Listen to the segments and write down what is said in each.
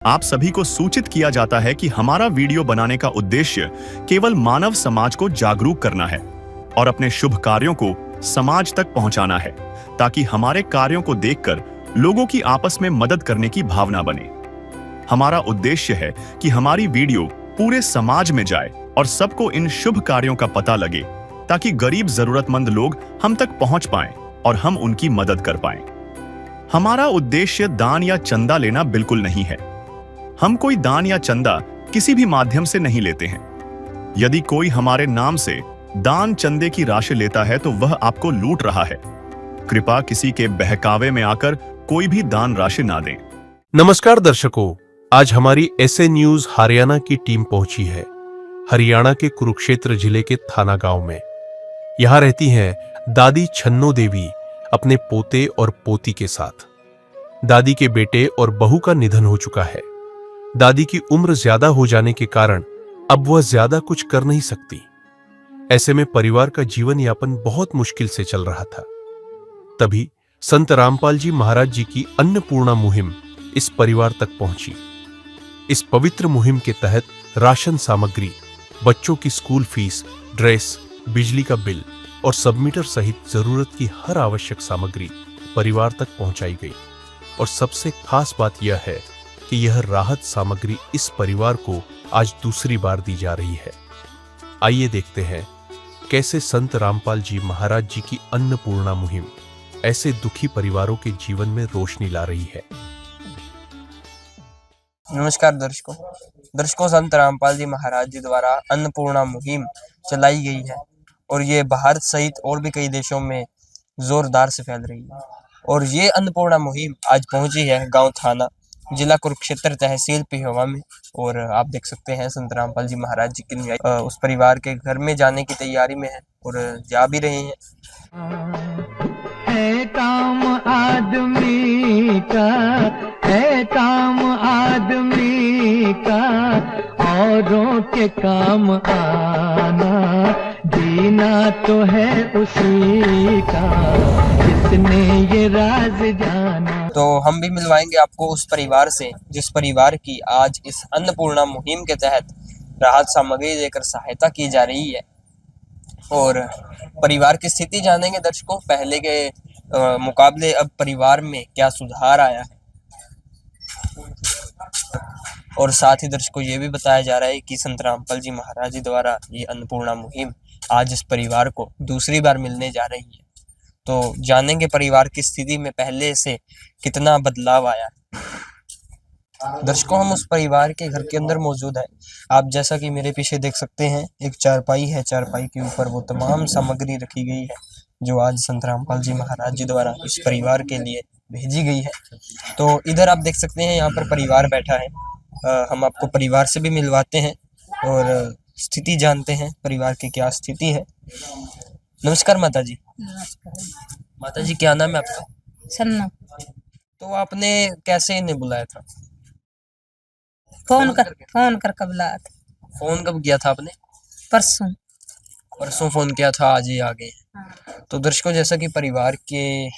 आप सभी को सूचित किया जाता है कि हमारा वीडियो बनाने का उद्देश्य केवल मानव समाज को जागरूक करना है और अपने शुभ कार्यों को समाज तक पहुंचाना है, ताकि हमारे कार्यों को देखकर लोगों की आपस में मदद करने की भावना बने। हमारा उद्देश्य है कि हमारी वीडियो पूरे समाज में जाए और सबको इन शुभ कार्यों का पता लगे, ताकि गरीब जरूरतमंद लोग हम तक पहुंच पाएं और हम उनकी मदद कर पाएं। हमारा उद्देश्य दान या चंदा लेना बिल्कुल नहीं है। हम कोई दान या चंदा किसी भी माध्यम से नहीं लेते हैं। यदि कोई हमारे नाम से दान चंदे की राशि लेता है तो वह आपको लूट रहा है। कृपया किसी के बहकावे में आकर कोई भी दान राशि ना दें। नमस्कार दर्शकों, आज हमारी एसए न्यूज हरियाणा की टीम पहुंची है हरियाणा के कुरुक्षेत्र जिले के थाना गांव में। यहां रहती हैं दादी छन्नो देवी अपने पोते और पोती के साथ। दादी के बेटे और बहू का निधन हो चुका है। दादी की उम्र ज्यादा हो जाने के कारण अब वह ज्यादा कुछ कर नहीं सकती। ऐसे में परिवार का जीवन यापन बहुत मुश्किल से चल रहा था। तभी संत रामपाल जी महाराज जी की अन्नपूर्णा मुहिम इस परिवार तक पहुंची। इस पवित्र मुहिम के तहत राशन सामग्री, बच्चों की स्कूल फीस, ड्रेस, बिजली का बिल और सबमीटर सहित जरूरत की हर आवश्यक सामग्री परिवार तक पहुंचाई गई। और सबसे खास बात यह है कि यह राहत सामग्री इस परिवार को आज दूसरी बार दी जा रही है। आइए देखते हैं कैसे संत रामपाल जी महाराज जी की अन्नपूर्णा मुहिम ऐसे दुखी परिवारों के जीवन में रोशनी ला रही है। नमस्कार दर्शकों, संत रामपाल जी महाराज जी द्वारा अन्नपूर्णा मुहिम चलाई गई है और ये भारत सहित और भी कई देशों में जोरदार से फैल रही है। और ये अन्नपूर्णा मुहिम आज पहुंची है गांव थाना, जिला कुरुक्षेत्र, तहसील पिहोवा में। और आप देख सकते हैं संत रामपाल जी महाराज जी की उस परिवार के घर में जाने की तैयारी में है और जा भी रहे हैं। है काम आदमी का, है काम आदमी का, औरों के काम आना, जीना तो है उसी का, जिसने ये राज जाना। तो हम भी मिलवाएंगे आपको उस परिवार से जिस परिवार की आज इस अन्नपूर्णा मुहिम के तहत राहत सामग्री देकर सहायता की जा रही है। और परिवार की स्थिति जानेंगे दर्शकों, पहले के मुकाबले अब परिवार में क्या सुधार आया है। और साथ ही दर्शकों ये भी बताया जा रहा है कि संत रामपाल जी महाराज जी द्वारा ये अन्नपूर्णा मुहिम आज इस परिवार को दूसरी बार मिलने जा रही है। तो जानेंगे परिवार की स्थिति में पहले से कितना बदलाव आया है। दर्शकों, हम उस परिवार के घर के अंदर मौजूद हैं। आप जैसा कि मेरे पीछे देख सकते हैं, एक चारपाई है। चारपाई के ऊपर वो तमाम सामग्री रखी गई है जो आज संत रामपाल जी महाराज जी द्वारा इस परिवार के लिए भेजी गई है। तो इधर आप देख सकते हैं, यहाँ पर परिवार बैठा है। हम आपको परिवार से भी मिलवाते हैं और स्थिति जानते हैं परिवार की क्या स्थिति है। नमस्कार माता जी। नमस्कार। माता जी, क्या नाम है आपका? सन्ना। तो आपने कैसे इन्हें बुलाया था? फोन कर बुलाया था। फोन कब किया था आपने? परसों फोन किया था, आज ही आ गए। तो दर्शकों, जैसा कि परिवार के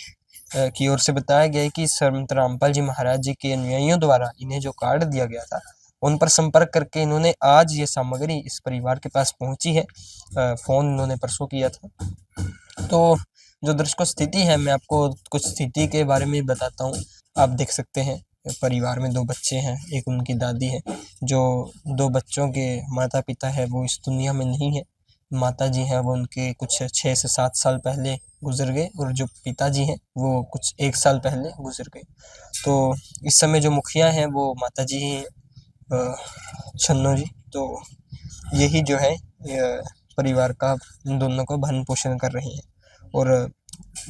की ओर से बताया गया है कि संत रामपाल जी महाराज जी के अनुयायियों द्वारा इन्हें जो कार्ड दिया गया था उन पर संपर्क करके इन्होंने आज ये सामग्री इस परिवार के पास पहुंची है। फोन इन्होंने परसों किया था। तो जो दर्शकों स्थिति है, मैं आपको कुछ स्थिति के बारे में बताता हूँ। आप देख सकते हैं परिवार में 2 बच्चे हैं, एक उनकी दादी है। जो 2 बच्चों के माता पिता है वो इस दुनिया में नहीं है। माता जी हैं वो उनके कुछ 6 से 7 साल पहले गुजर गए और जो पिताजी हैं वो कुछ 1 साल पहले गुजर गए। तो इस समय जो मुखिया हैं वो माता जी ही हैं, छन्नो जी। तो यही जो है परिवार का इन दोनों को भरण पोषण कर रहे हैं। और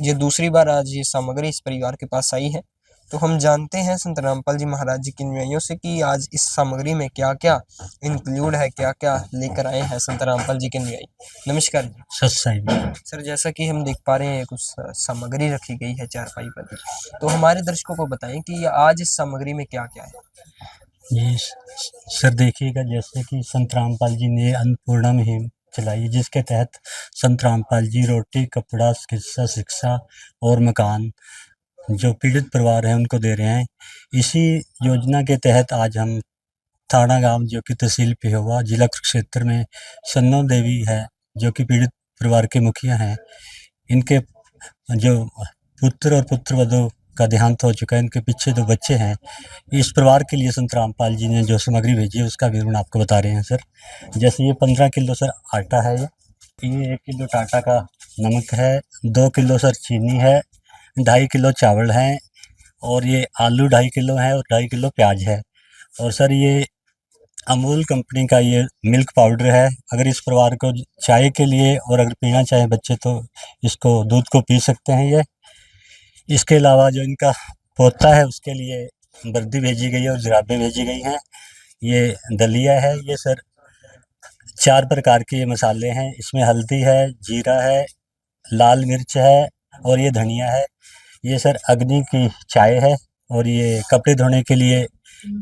ये दूसरी बार आज ये सामग्री इस परिवार के पास आई है। तो हम जानते हैं संत रामपाल जी महाराज जी के अनुयायियों से कि आज इस सामग्री में क्या क्या इंक्लूड है, क्या क्या लेकर आए हैं संत रामपाल जी के अनुयायी। नमस्कार जी। सर, जैसा कि हम देख पा रहे हैं कुछ सामग्री रखी गई है चारपाई पर, तो हमारे दर्शकों को बताएं कि आज इस सामग्री में क्या क्या है। ये सर देखिएगा, जैसे कि संत रामपाल जी ने अन्नपूर्णा मुहिम चलाई, जिसके तहत संत रामपाल जी रोटी, कपड़ा, चिकित्सा, शिक्षा और मकान जो पीड़ित परिवार हैं उनको दे रहे हैं। इसी योजना के तहत आज हम थाना गांव जो कि तहसील पेहोवा जिला कुरुक्षेत्र में सन्नो देवी है जो कि पीड़ित परिवार के मुखिया हैं, इनके जो पुत्र और पुत्रवधू का देहांत हो चुका है, इनके पीछे 2 बच्चे हैं। इस परिवार के लिए संत रामपाल जी ने जो सामग्री भेजी है उसका विवरण आपको बता रहे हैं सर। जैसे ये 15 किलो सर आटा है, ये 1 किलो टाटा का नमक है, 2 किलो सर चीनी है, 2.5 किलो चावल है, और ये आलू 2.5 किलो है और 2.5 किलो प्याज है। और सर ये अमूल कंपनी का ये मिल्क पाउडर है। अगर इस परिवार को चाय के लिए और अगर पीना चाहे बच्चे तो इसको दूध को पी सकते हैं ये। इसके अलावा जो इनका पोता है उसके लिए वर्दी भेजी गई है और जुराबें भेजी गई हैं। ये दलिया है, ये सर 4 प्रकार के ये मसाले हैं। इसमें हल्दी है, जीरा है, लाल मिर्च है और ये धनिया है। ये सर अग्नि की चाय है, और ये कपड़े धोने के लिए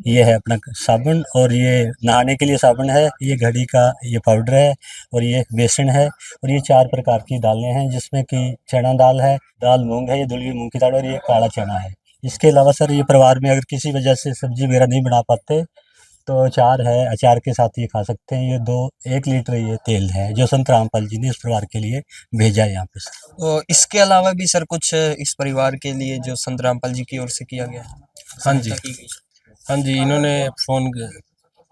ये है अपना साबुन, और ये नहाने के लिए साबुन है। ये घड़ी का ये पाउडर है, और ये बेसन है, और ये 4 प्रकार की दालें हैं जिसमें कि चना दाल है, दाल मूंग है, ये धुली हुई मूंग की दाल, और ये काला चना है। इसके अलावा सर ये परिवार में अगर किसी वजह से सब्जी वगैरह नहीं बना पाते तो अचार है, अचार के साथ ये खा सकते हैं। ये 1 लीटर ये तेल है जो संत रामपाल जी ने इस परिवार के लिए भेजा है यहाँ पे सर। तो इसके अलावा भी सर कुछ इस परिवार के लिए जो संत रामपाल जी की ओर से किया गया है? हाँ जी, सहायता की गई। हाँ जी, इन्होंने फ़ोन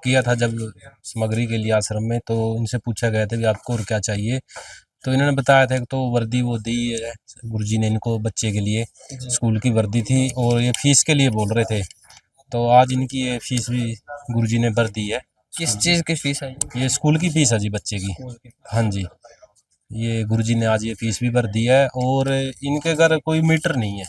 किया था जब सामग्री के लिए आश्रम में, तो इनसे पूछा गया था कि आपको और क्या चाहिए, तो इन्होंने बताया था कि तो वर्दी वो दी है गुरुजी ने इनको बच्चे के लिए, स्कूल की वर्दी थी, और ये फीस के लिए बोल रहे थे, तो आज इनकी ये फीस भी गुरुजी ने भर दी है। किस चीज़ की फीस है ये स्कूल की फीस है जी बच्चे की। ये? हाँ जी, ये गुरुजी ने आज ये फीस भी भर दी है, और इनके घर कोई मीटर नहीं है,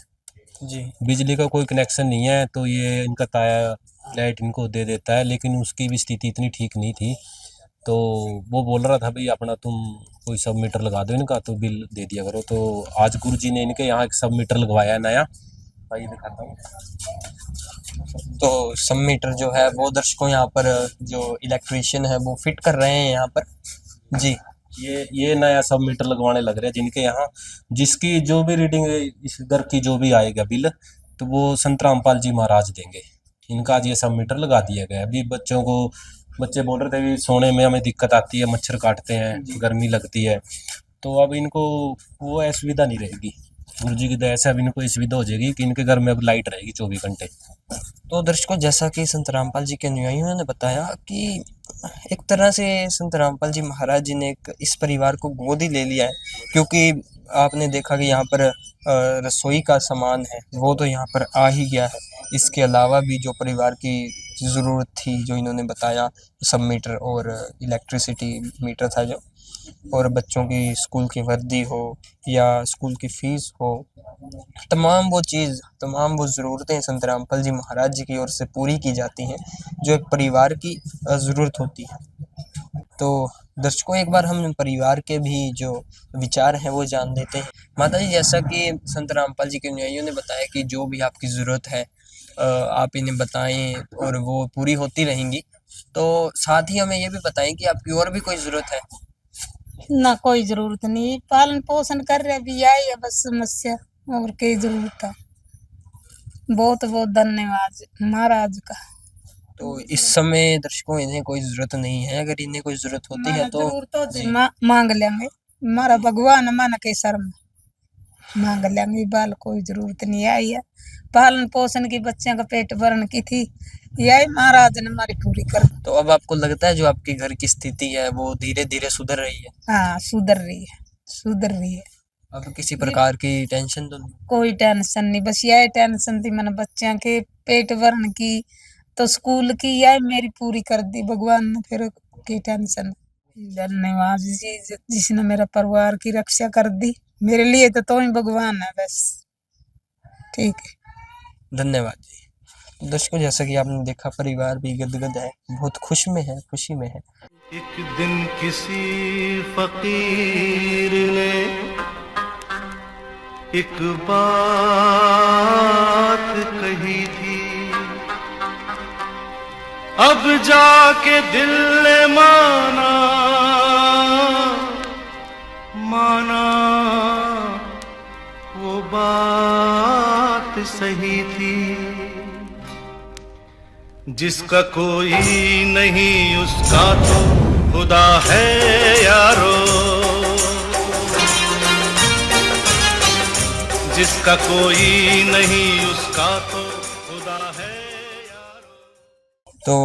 जी। बिजली का कोई कनेक्शन नहीं है, तो ये इनका ताया लाइट इनको दे देता है, लेकिन उसकी भी स्थिति इतनी ठीक नहीं थी, तो वो बोल रहा था भाई अपना तुम कोई सब मीटर लगा दो इनका, तो बिल दे दिया करो। तो आज गुरुजी ने इनके यहाँ एक सब मीटर लगवाया है नया, भाई दिखाता हूँ। तो सब मीटर जो है वो दर्शकों यहाँ पर जो इलेक्ट्रीशियन है वो फिट कर रहे हैं यहाँ पर जी। ये नया सब मीटर लगवाने लग रहे हैं जिनके यहाँ, जिसकी जो भी रीडिंग इस घर की जो भी आएगा बिल, तो वो संत रामपाल जी महाराज देंगे। इनका आज ये सब मीटर लगा दिया गया। अभी बच्चे बोल रहे थे कि सोने में हमें दिक्कत आती है, मच्छर काटते हैं, गर्मी लगती है, तो अब इनको वो असुविधा नहीं रहेगी। गुरुजी की दया से अब इनको ये सुविधा हो जाएगी कि इनके घर में अब लाइट रहेगी 24 घंटे। तो दर्शकों जैसा कि संत रामपाल जी के अनुयायियों ने बताया कि एक तरह से संत रामपाल जी महाराज जी ने इस परिवार को गोद ही ले लिया है, क्योंकि आपने देखा कि यहाँ पर रसोई का सामान है वो तो यहाँ पर आ ही गया है। इसके अलावा भी जो परिवार की ज़रूरत थी जो इन्होंने बताया, सब मीटर और इलेक्ट्रिसिटी मीटर था जो, और बच्चों की स्कूल की वर्दी हो या स्कूल की फ़ीस हो, तमाम वो ज़रूरतें संत रामपाल जी महाराज जी की ओर से पूरी की जाती हैं जो एक परिवार की ज़रूरत होती है। तो दर्शकों एक बार हम परिवार के भी जो विचार हैं वो जान लेते हैं। माता जी जैसा कि संत रामपाल जी के अनुयायियों ने बताया कि जो भी आपकी ज़रूरत है आप इन्हें बताएं और वो पूरी होती रहेंगी, तो साथ ही हमें ये भी बताएं कि आपकी और भी कोई ज़रूरत है? ना कोई जरूरत नहीं, पालन पोषण कर रहे भी आई है बस समस्या, और कोई जरूरत है। बहुत बहुत धन्यवाद महाराज का। तो इस समय दर्शकों इन्हें कोई ज़रूरत नहीं है, अगर इन्हें कोई ज़रूरत होती है तो जी। मांग लेंगे, हमारा भगवान मन के शर्म मांग लेंगे, बाल कोई जरूरत नहीं आई है। पालन पोषण की बच्चों का पेट भरने की थी, यही महाराज ने हमारी पूरी कर। तो अब आपको लगता है जो आपके घर की स्थिति है वो धीरे धीरे सुधर रही है? हाँ सुधर रही है। अब किसी प्रकार की टेंशन तो नहीं? कोई टेंशन नहीं, बस यही टेंशन थी मैंने बच्चों के पेट भरने की, तो स्कूल की यही मेरी पूरी कर दी भगवान ने, फिर की टेंशन। धन्यवाद जी जिसने मेरा परिवार की रक्षा कर दी, मेरे लिए तो ही भगवान है बस। ठीक है, धन्यवाद जी। दर्शकों जैसा कि आपने देखा परिवार भी गदगद है, बहुत खुशी में है। एक दिन किसी फकीर ने एक बात कही थी, अब जाके दिल ने माना वो बात बात सही थी। जिसका कोई नहीं उसका तो खुदा है यारो, जिसका कोई नहीं उसका तो खुदा है यारो। तो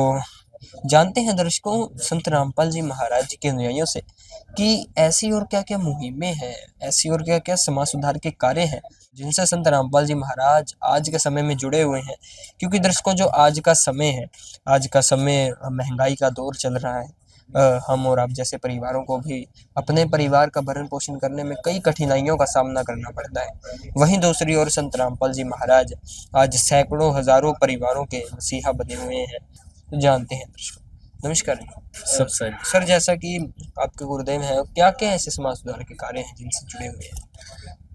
जानते हैं दर्शकों संत रामपाल जी महाराज जी के अनुयायियों से कि ऐसी और क्या क्या मुहिमें हैं, ऐसी और क्या क्या समाज सुधार के कार्य हैं जिनसे संत रामपाल जी महाराज आज के समय में जुड़े हुए हैं। क्योंकि दर्शकों जो आज का समय है, आज का समय महंगाई का दौर चल रहा है। हम और आप जैसे परिवारों को भी अपने परिवार का भरण पोषण करने में कई कठिनाइयों का सामना करना पड़ता है। वहीं दूसरी ओर संत रामपाल जी महाराज आज सैकड़ों हजारों परिवारों के मसीहा बने हुए हैं। तो जानते हैं दर्शकों। नमस्कार सब सही। सर, जैसा कि आपके गुरुदेव हैं, क्या क्या ऐसे समाज सुधार के कार्य हैं जिनसे जुड़े हुए हैं?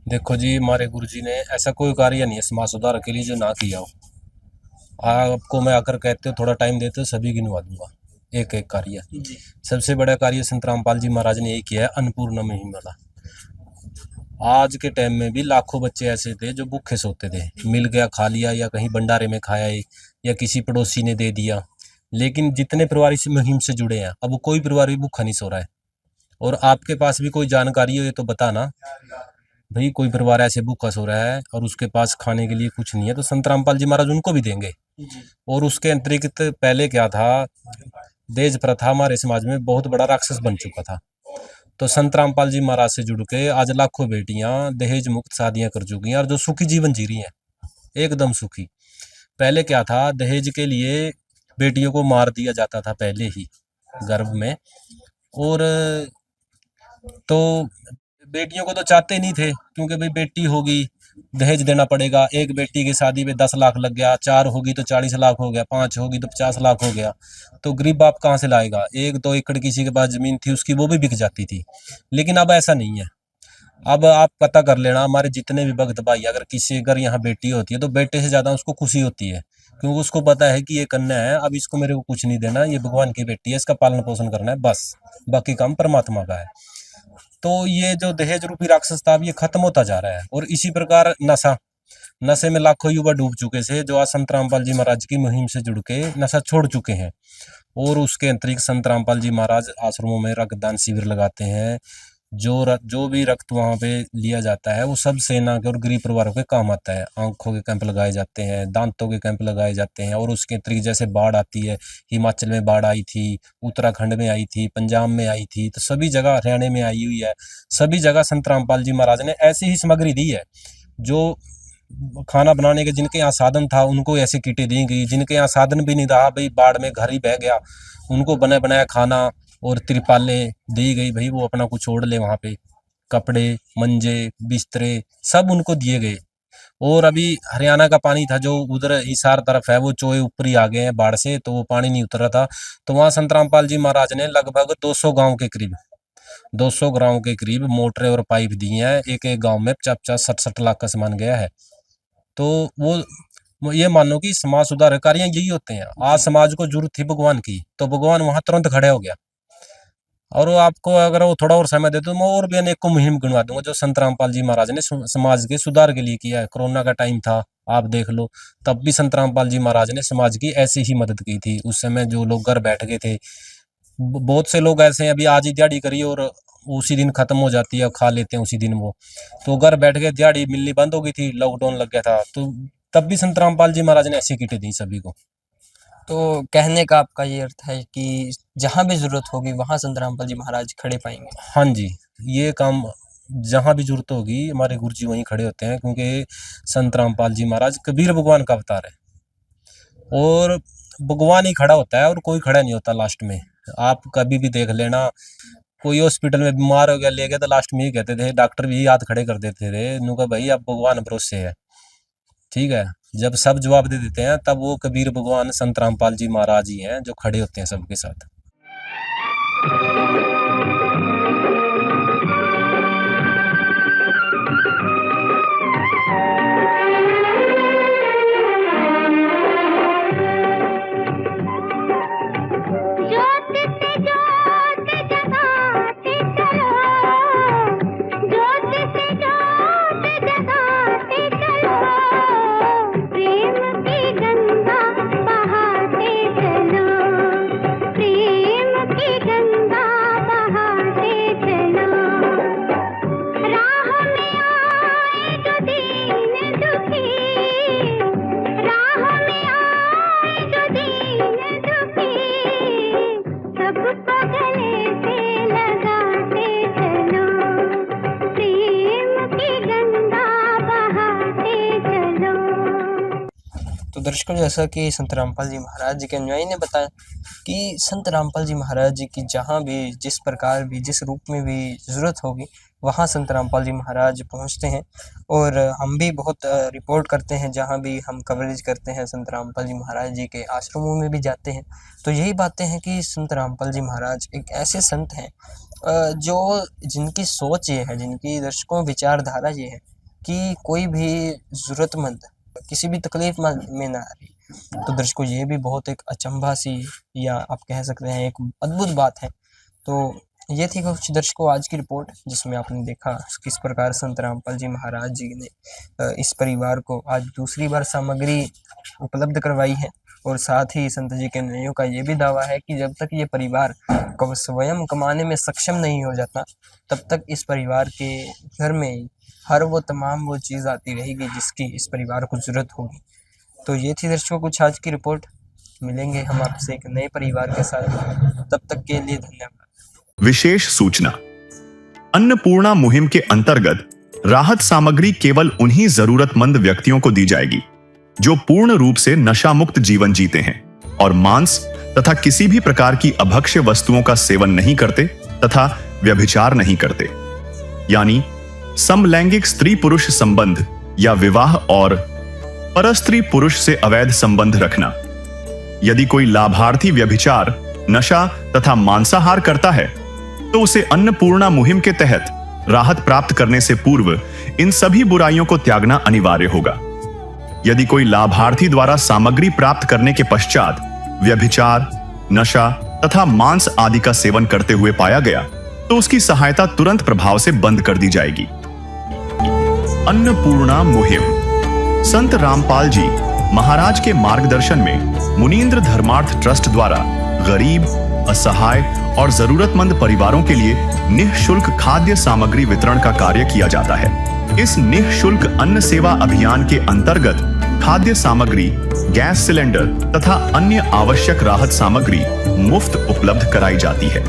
देखो जी, हमारे गुरुजी ने ऐसा कोई कार्य नहीं है समाज सुधार के लिए जो ना किया हो। आपको मैं आकर कहते हो थोड़ा टाइम देते हो सभी गिनवा दूंगा एक एक कार्य। जी। सबसे बड़ा कार्य संत रामपाल जी महाराज ने यही किया है, अन्नपूर्णा मुहिम वाला। आज के टाइम में भी लाखों बच्चे ऐसे थे जो भूखे सोते थे, मिल गया खा लिया, या कहीं भंडारे में खाया है, या किसी पड़ोसी ने दे दिया। लेकिन जितने परिवार इस मुहिम से जुड़े हैं, अब कोई परिवार भी भूखा नहीं सो रहा है। और आपके पास भी कोई जानकारी हो ये तो बताना भाई, कोई परिवार ऐसे भूखा सो रहा है और उसके पास खाने के लिए कुछ नहीं है, तो संत रामपाल जी महाराज उनको भी देंगे। और उसके अतिरिक्त पहले क्या था, दहेज प्रथा हमारे समाज में बहुत बड़ा राक्षस बन चुका था। तो संत रामपाल जी महाराज से जुड़ के आज लाखों बेटियां दहेज मुक्त शादियां कर चुकी हैं और जो सुखी जीवन जी रही हैं, एकदम सुखी। पहले क्या था, दहेज के लिए बेटियों को मार दिया जाता था पहले ही गर्भ में। और तो बेटियों को तो चाहते नहीं थे, क्योंकि भाई बेटी होगी दहेज देना पड़ेगा। एक बेटी की शादी में 10 लाख लग गया, 4 होगी तो 40 लाख हो गया, 5 होगी तो 50 लाख हो गया। तो गरीब बाप कहाँ से लाएगा? 1-2 एकड़ किसी के पास जमीन थी उसकी, वो भी बिक जाती थी। लेकिन अब ऐसा नहीं है। अब आप पता कर लेना, हमारे जितने भी भक्त भाई, अगर किसी अगर यहाँ बेटी होती है तो बेटे से ज्यादा उसको खुशी होती है, क्योंकि उसको पता है कि ये कन्या है, अब इसको मेरे को कुछ नहीं देना, ये भगवान की बेटी है, इसका पालन पोषण करना है, बस बाकी काम परमात्मा का है। तो ये जो दहेज रूपी राक्षस था, अब ये खत्म होता जा रहा है। और इसी प्रकार नशे में लाखों युवा डूब चुके थे, जो आज संत रामपाल जी महाराज की मुहिम से जुड़ के नशा छोड़ चुके हैं। और उसके अंतरिक्त संत रामपाल जी महाराज आश्रमों में रक्तदान शिविर लगाते हैं। जो भी रक्त वहाँ पे लिया जाता है वो सब सेना के और गरीब परिवारों के काम आता है। आंखों के कैंप लगाए जाते हैं, दांतों के कैंप लगाए जाते हैं। और उसके अतिरिक्त जैसे बाढ़ आती है, हिमाचल में बाढ़ आई थी, उत्तराखंड में आई थी, पंजाब में आई थी, तो सभी जगह, हरियाणा में आई हुई है, सभी जगह संत रामपाल जी महाराज ने ऐसी ही सामग्री दी है। जो खाना बनाने के जिनके यहाँ साधन था उनको ऐसे किटें दी गई, जिनके यहाँ साधन भी नहीं रहा, भाई बाढ़ में घर ही बह गया, उनको बना बनाया खाना और तिरपालें दी गई, भाई वो अपना कुछ ओढ़ ले, वहाँ पे कपड़े, मंजे, बिस्तरे सब उनको दिए गए। और अभी हरियाणा का पानी था जो उधर हिसार तरफ है, वो चोए ऊपर ही आ गए हैं बाढ़ से, तो वो पानी नहीं उतर रहा था। तो वहाँ संत रामपाल जी महाराज ने लगभग 200 गाँव के करीब 200 गाँव के करीब मोटरें और पाइप दिए हैं। एक एक गाँव में 50-60 लाख का सामान गया है। तो वो ये मानो कि समाज सुधार कार्य यही होते हैं। आज समाज को जरूरत थी भगवान की, तो भगवान वहां तुरंत खड़े हो गया। और वो आपको अगर वो थोड़ा और समय दे तो मैं और भी अनेक को मुहिम गिनवा दूंगा जो संत रामपाल जी महाराज ने समाज के सुधार के लिए किया है। कोरोना का टाइम था, आप देख लो, तब भी संत रामपाल जी महाराज ने समाज की ऐसी ही मदद की थी। उस समय जो लोग घर बैठ गए थे, बहुत से लोग ऐसे हैं, अभी आज ही दिहाड़ी करी और उसी दिन खत्म हो जाती है, खा लेते हैं उसी दिन वो, तो घर बैठ गए, दिहाड़ी मिलनी बंद हो गई थी, लॉकडाउन लग गया था, तो तब भी संत रामपाल जी महाराज ने ऐसी किटें दी सभी को। तो कहने का आपका ये अर्थ है कि जहाँ भी जरूरत होगी वहाँ संत रामपाल जी महाराज खड़े पाएंगे? हाँ जी, ये काम जहाँ भी जरूरत होगी हमारे गुरु जी वहीं खड़े होते हैं, क्योंकि संत रामपाल जी महाराज कबीर भगवान का अवतार है और भगवान ही खड़ा होता है और कोई खड़ा नहीं होता लास्ट में। आप कभी भी देख लेना, कोई हॉस्पिटल में बीमार हो गया, ले गया, तो लास्ट में ही कहते थे, डॉक्टर भी हाथ खड़े कर देते थे, नुका भाई आप भगवान भरोसे है। ठीक है, जब सब जवाब दे देते हैं तब वो कबीर भगवान संत रामपाल जी महाराज ही हैं जो खड़े होते हैं सबके साथ। दर्शकों, जैसा कि संत रामपाल जी महाराज जी के अनुयायी ने बताया कि संत रामपाल जी महाराज जी की जहाँ भी, जिस प्रकार भी, जिस रूप में भी ज़रूरत होगी, वहाँ संत रामपाल जी महाराज पहुँचते हैं। और हम भी बहुत रिपोर्ट करते हैं, जहाँ भी हम कवरेज करते हैं संत रामपाल जी महाराज जी के आश्रमों में भी जाते हैं, तो यही बातें हैं कि संत रामपाल जी महाराज एक ऐसे संत हैं जो जिनकी सोच ये है, जिनकी दर्शकों विचारधारा ये है कि कोई भी ज़रूरतमंद किसी भी तकलीफ में ना आ रही। तो दर्शकों, ये भी बहुत एक अचंभा सी, या आप कह सकते हैं एक अद्भुत बात है। तो ये थी कुछ दर्शकों आज की रिपोर्ट, जिसमें आपने देखा किस प्रकार संत रामपाल जी महाराज जी ने इस परिवार को आज दूसरी बार सामग्री उपलब्ध करवाई है। और साथ ही संत जी के अनुयायियों का ये भी दावा है कि जब तक ये परिवार स्वयं कमाने में सक्षम नहीं हो जाता, तब तक इस परिवार के घर में हर वो तमाम वो चीज़ आती रहेगी जिसकी इस परिवार को ज़रूरत होगी। तो ये थी दर्शकों कुछ आज की रिपोर्ट। मिलेंगे हम आपसे एक नए परिवार के साथ, तब तक के लिए धन्यवाद। विशेष सूचना। अन्नपूर्णा मुहिम के अंतर्गत राहत सामग्री केवल उन्हीं जरूरतमंद व्यक्तियों को दी जाएगी जो पूर्ण रूप से नशा मुक्त जीवन जीते हैं और मांस तथा किसी भी प्रकार की अभक्ष्य वस्तुओं का सेवन नहीं करते तथा व्यभिचार नहीं करते, यानी समलैंगिक स्त्री पुरुष संबंध या विवाह और परस्त्री पुरुष से अवैध संबंध रखना। यदि कोई लाभार्थी व्यभिचार, नशा तथा मांसाहार करता है तो उसे अन्नपूर्णा मुहिम के तहत राहत प्राप्त करने से पूर्व इन सभी बुराइयों को त्यागना अनिवार्य होगा। यदि कोई लाभार्थी द्वारा सामग्री प्राप्त करने के पश्चात व्यभिचार, नशा तथा मांस आदि का सेवन करते हुए पाया गया तो उसकी सहायता तुरंत प्रभाव से बंद कर दी जाएगी। अन्नपूर्णा मुहिम। संत रामपाल जी महाराज के मार्गदर्शन में मुनींद्र धर्मार्थ ट्रस्ट द्वारा गरीब, असहाय और जरूरतमंद परिवारों के लिए निःशुल्क खाद्य सामग्री वितरण का कार्य किया जाता है। इस निःशुल्क अन्न सेवा अभियान के अंतर्गत खाद्य सामग्री, गैस सिलेंडर तथा अन्य आवश्यक राहत सामग्री मुफ्त उपलब्ध कराई जाती है।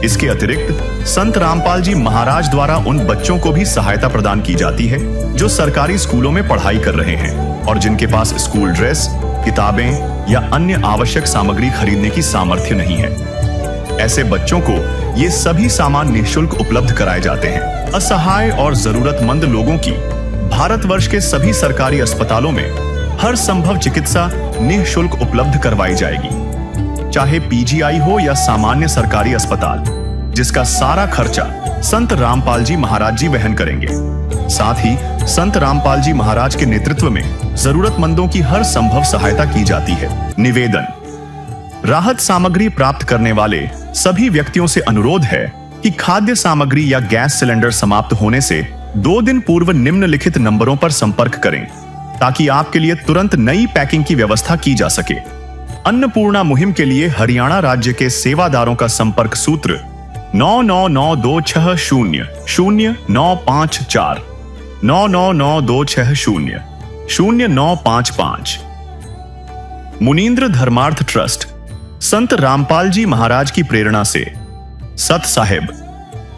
इसके अतिरिक्त संत रामपाल जी महाराज द्वारा उन बच्चों को भी सहायता प्रदान की जाती है जो सरकारी स्कूलों में पढ़ाई कर रहे हैं और जिनके पास स्कूल ड्रेस, किताबें या अन्य आवश्यक सामग्री खरीदने की सामर्थ्य नहीं है। ऐसे बच्चों को ये सभी सामान निःशुल्क उपलब्ध कराए जाते हैं। असहाय और जरूरतमंद लोगों की भारतवर्ष के सभी सरकारी अस्पतालों में हर संभव चिकित्सा निःशुल्क उपलब्ध करवाई जाएगी, चाहे पीजीआई हो या सामान्य सरकारी अस्पताल, जिसका सारा खर्चा संत रामपाल जी महाराज जी वहन करेंगे। साथ ही संत रामपाल जी महाराज के नेतृत्व में जरूरतमंदों की हर संभव सहायता की जाती है। निवेदन। राहत सामग्री प्राप्त करने वाले सभी व्यक्तियों से अनुरोध है कि खाद्य सामग्री या गैस सिलेंडर समाप्त होने से 2 दिन पूर्व निम्नलिखित नंबरों पर संपर्क करें ताकि आपके लिए तुरंत नई पैकिंग की व्यवस्था की जा सके। अन्नपूर्णा मुहिम के लिए हरियाणा राज्य के सेवादारों का संपर्क सूत्र 9992600954 9992600955। मुनींद्र धर्मार्थ ट्रस्ट संत रामपाल जी महाराज की प्रेरणा से सत साहिब